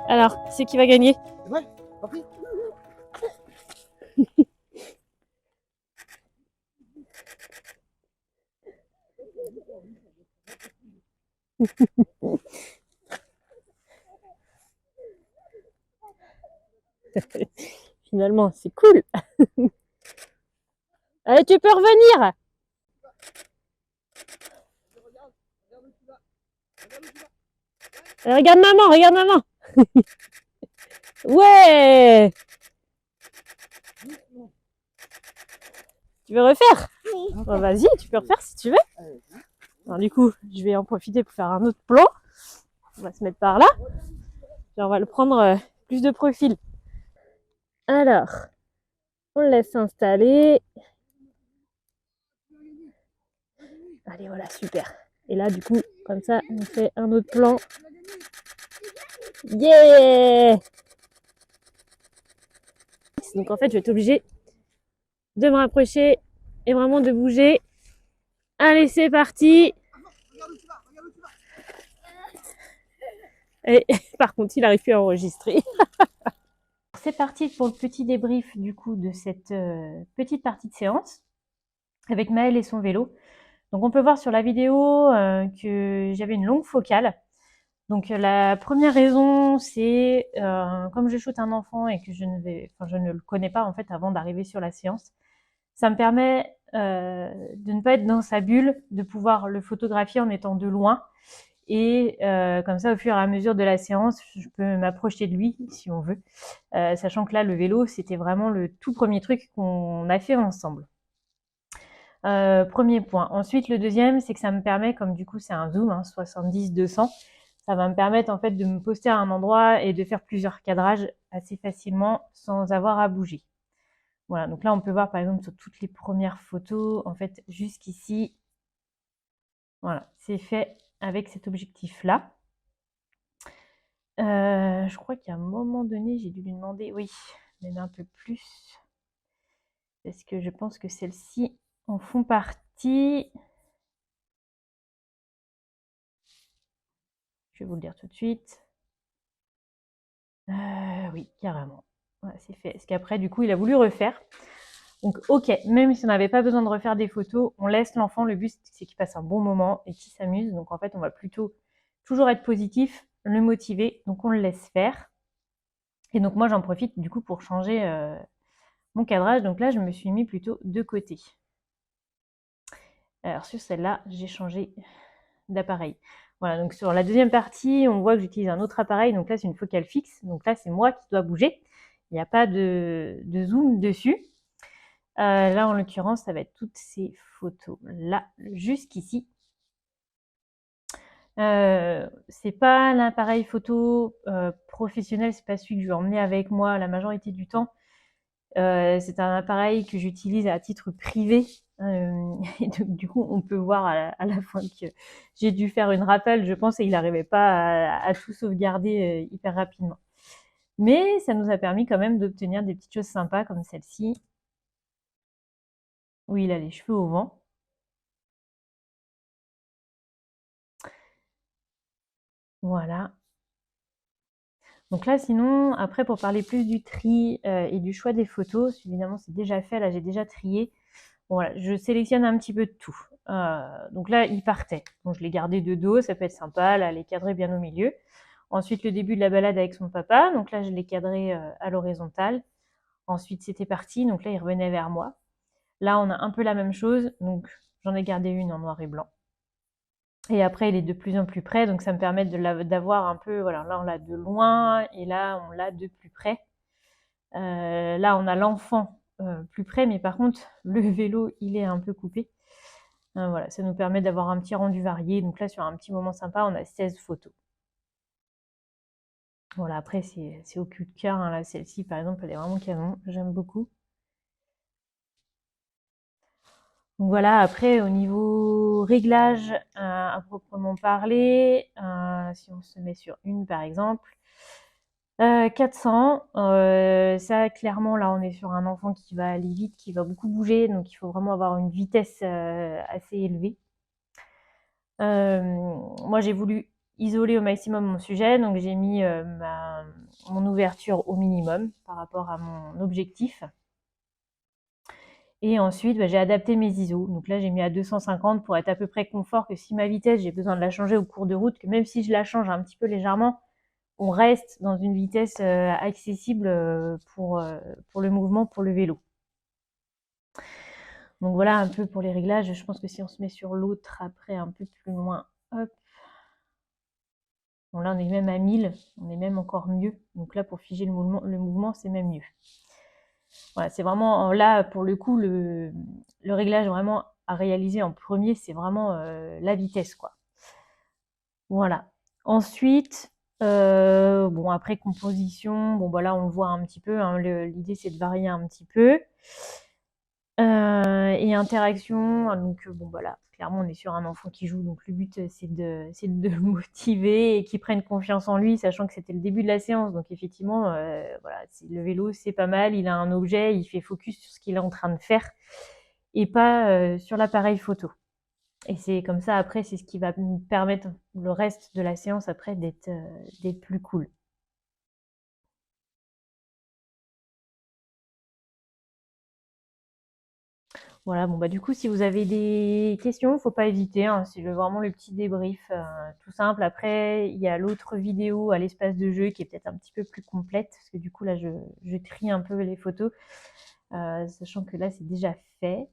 Alors, c'est qui va gagner? Ouais, compris. Finalement, c'est cool. Allez, tu peux revenir. Allez, regarde maman, regarde maman. Ouais. Tu veux refaire? Bon, vas-y, tu peux refaire si tu veux. Alors, du coup, je vais en profiter pour faire un autre plan. On va se mettre par là. Et on va le prendre plus de profil. Alors, on le laisse s'installer. Allez, voilà, super. Et là, du coup, comme ça, on fait un autre plan. Yeah! Donc, en fait, je vais être obligée de me rapprocher et vraiment de bouger. Allez, c'est parti! Et par contre, il n'arrive plus à enregistrer. C'est parti pour le petit débrief du coup de cette petite partie de séance avec Maëlle et son vélo. Donc on peut voir sur la vidéo que j'avais une longue focale. Donc la première raison, c'est comme je shoote un enfant et que je ne le connais pas en fait avant d'arriver sur la séance, ça me permet de ne pas être dans sa bulle, de pouvoir le photographier en étant de loin. Et comme ça, au fur et à mesure de la séance, je peux m'approcher de lui si on veut, sachant que là, le vélo, c'était vraiment le tout premier truc qu'on a fait ensemble. Premier point. Ensuite, le deuxième, c'est que ça me permet, comme du coup c'est un zoom, hein, 70-200, ça va me permettre en fait de me poster à un endroit et de faire plusieurs cadrages assez facilement sans avoir à bouger. Voilà, donc là on peut voir par exemple sur toutes les premières photos, en fait jusqu'ici, voilà, c'est fait avec cet objectif-là. Je crois qu'à un moment donné, j'ai dû lui demander, oui, même un peu plus, parce que je pense que celles-ci en font partie. Je vais vous le dire tout de suite. Oui, carrément. Ouais, c'est fait. Parce qu'après, du coup, il a voulu refaire. Donc, ok, même si on n'avait pas besoin de refaire des photos, on laisse l'enfant. Le but, c'est qu'il passe un bon moment et qu'il s'amuse. Donc, en fait, on va plutôt toujours être positif, le motiver. Donc, on le laisse faire. Et donc, moi, j'en profite, du coup, pour changer mon cadrage. Donc là, je me suis mis plutôt de côté. Alors, sur celle-là, j'ai changé d'appareil. Voilà, donc sur la deuxième partie, on voit que j'utilise un autre appareil. Donc là, c'est une focale fixe. Donc là, c'est moi qui dois bouger. Il n'y a pas de zoom dessus. Là, en l'occurrence, ça va être toutes ces photos-là, jusqu'ici. C'est pas l'appareil photo professionnel, c'est pas celui que je vais emmener avec moi la majorité du temps. C'est un appareil que j'utilise à titre privé. Et donc, du coup, on peut voir à la fin que j'ai dû faire une rafale, je pense, et il n'arrivait pas à tout sauvegarder hyper rapidement. Mais ça nous a permis quand même d'obtenir des petites choses sympas comme celle-ci, où il a les cheveux au vent. Voilà. Donc là, sinon, après, pour parler plus du tri et du choix des photos, évidemment, c'est déjà fait. Là, j'ai déjà trié. Bon, voilà, je sélectionne un petit peu de tout. Donc là, il partait. Donc je l'ai gardé de dos, ça peut être sympa. Là, les cadrer bien au milieu. Ensuite, le début de la balade avec son papa. Donc là, je l'ai cadré à l'horizontale. Ensuite, c'était parti. Donc là, il revenait vers moi. Là, on a un peu la même chose. Donc, j'en ai gardé une en noir et blanc. Et après, il est de plus en plus près, donc ça me permet d'avoir un peu, voilà, là on l'a de loin et là on l'a de plus près. Là on a l'enfant plus près, mais par contre le vélo il est un peu coupé. Voilà, ça nous permet d'avoir un petit rendu varié. Donc là sur un petit moment sympa, on a 16 photos. Voilà, après c'est au cul de cœur, hein. Là celle-ci par exemple, elle est vraiment canon, j'aime beaucoup. Donc voilà, après au niveau réglage à proprement parler, si on se met sur une par exemple, 400, ça clairement là on est sur un enfant qui va aller vite, qui va beaucoup bouger, donc il faut vraiment avoir une vitesse assez élevée. Moi j'ai voulu isoler au maximum mon sujet, donc j'ai mis mon ouverture au minimum par rapport à mon objectif. Et ensuite, j'ai adapté mes ISO. Donc là, j'ai mis à 250 pour être à peu près confort que si ma vitesse, j'ai besoin de la changer au cours de route, que même si je la change un petit peu légèrement, on reste dans une vitesse accessible pour le mouvement, pour le vélo. Donc voilà un peu pour les réglages. Je pense que si on se met sur l'autre après un peu plus loin, hop. Bon là on est même à 1000, on est même encore mieux. Donc là pour figer le mouvement c'est même mieux. Voilà, c'est vraiment là pour le coup le réglage vraiment à réaliser en premier, c'est vraiment la vitesse quoi. Voilà. Ensuite, bon après composition, bon là on le voit un petit peu, hein, l'idée c'est de varier un petit peu. Et interaction, donc bon voilà, clairement on est sur un enfant qui joue, donc le but c'est de le motiver et qu'il prenne confiance en lui, sachant que c'était le début de la séance, donc effectivement voilà, le vélo c'est pas mal, il a un objet, il fait focus sur ce qu'il est en train de faire et pas sur l'appareil photo. Et c'est comme ça après, c'est ce qui va nous permettre le reste de la séance après d'être plus cool. Voilà, bon du coup si vous avez des questions, faut pas hésiter, hein, c'est vraiment le petit débrief tout simple. Après, il y a l'autre vidéo à l'espace de jeu qui est peut-être un petit peu plus complète, parce que du coup là je trie un peu les photos, sachant que là c'est déjà fait.